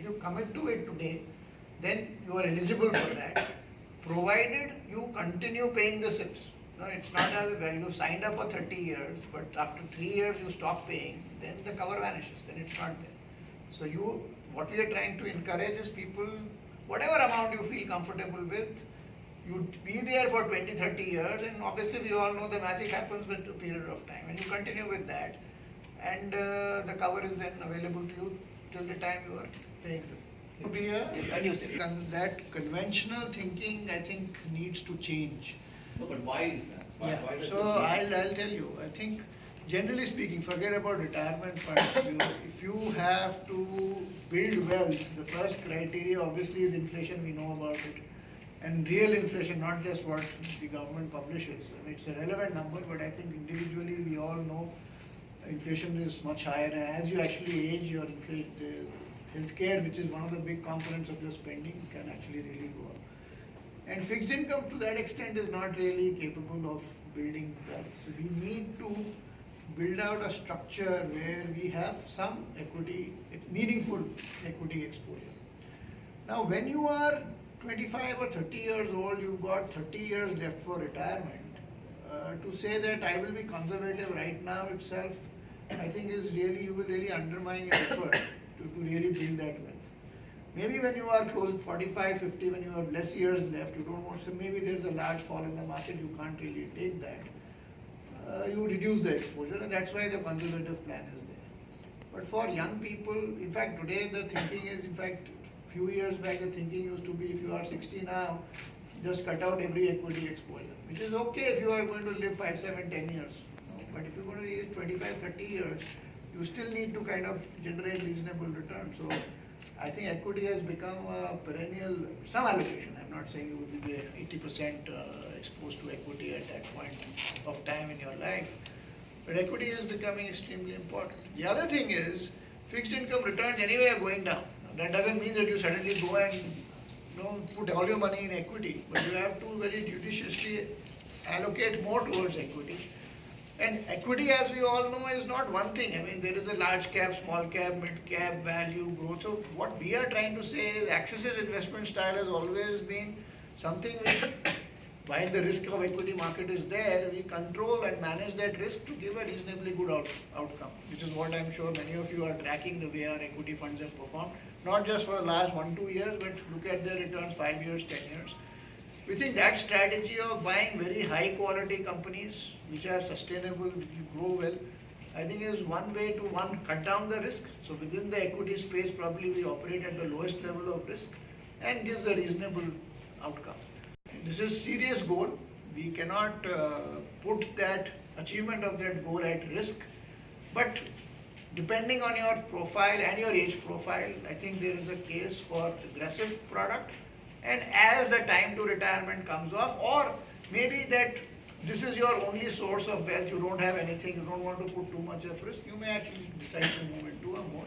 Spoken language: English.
if you commit to it today, then you are eligible for that, provided you continue paying the SIPs. No, it's not as well, you signed up for 30 years, but after 3 years you stop paying, then the cover vanishes, then it's not there. So what we are trying to encourage is people, whatever amount you feel comfortable with, you be there for 20, 30 years, and obviously we all know the magic happens with a period of time, and you continue with that, and the cover is then available to you till the time you are paying it. That conventional thinking, I think, needs to change. No, but why is that? Why does So I'll tell you. I think, generally speaking, forget about retirement funds. If you have to build wealth, the first criteria obviously is inflation. We know about it, and real inflation, not just what the government publishes. I mean, it's a relevant number, but I think individually we all know inflation is much higher, and as you actually age, your healthcare, which is one of the big components of your spending, can actually really go up. And fixed income to that extent is not really capable of building wealth. So we need to build out a structure where we have some equity, meaningful equity exposure. Now when you are 25 or 30 years old, you've got 30 years left for retirement. To say that I will be conservative right now itself, I think is really, you will really undermine your effort to really build that wealth. Maybe when you are close, 45, 50, when you have less years left, you don't want, so maybe there's a large fall in the market, you can't really take that. You reduce the exposure, and that's why the conservative plan is there. But for young people, in fact, today the thinking is, in fact, few years back the thinking used to be, if you are 60 now, just cut out every equity exposure, which is okay if you are going to live 5, 7, 10 years. But if you're going to live 25, 30 years, you still need to kind of generate reasonable returns. So I think equity has become a perennial, some allocation. I'm not saying you will be 80% exposed to equity at that point of time in your life, but equity is becoming extremely important. The other thing is, fixed income returns anyway are going down. That doesn't mean that you suddenly go and put all your money in equity, but you have to very judiciously allocate more towards equity. And equity, as we all know, is not one thing. I mean, there is a large cap, small cap, mid cap, value, growth. So what we are trying to say is Axis's investment style has always been something which, while the risk of equity market is there, we control and manage that risk to give a reasonably good outcome, which is what I'm sure many of you are tracking, the way our equity funds have performed, not just for the last 1-2 years, but look at their returns 5 years, 10 years. We think that strategy of buying very high quality companies which are sustainable, which grow well, I think is one way to cut down the risk. So within the equity space, probably we operate at the lowest level of risk and gives a reasonable outcome. This is serious goal. We cannot put that achievement of that goal at risk, but depending on your profile and your age profile, I think there is a case for aggressive product. And as the time to retirement comes off, or maybe that this is your only source of wealth, you don't have anything, you don't want to put too much of risk, you may actually decide to move into a more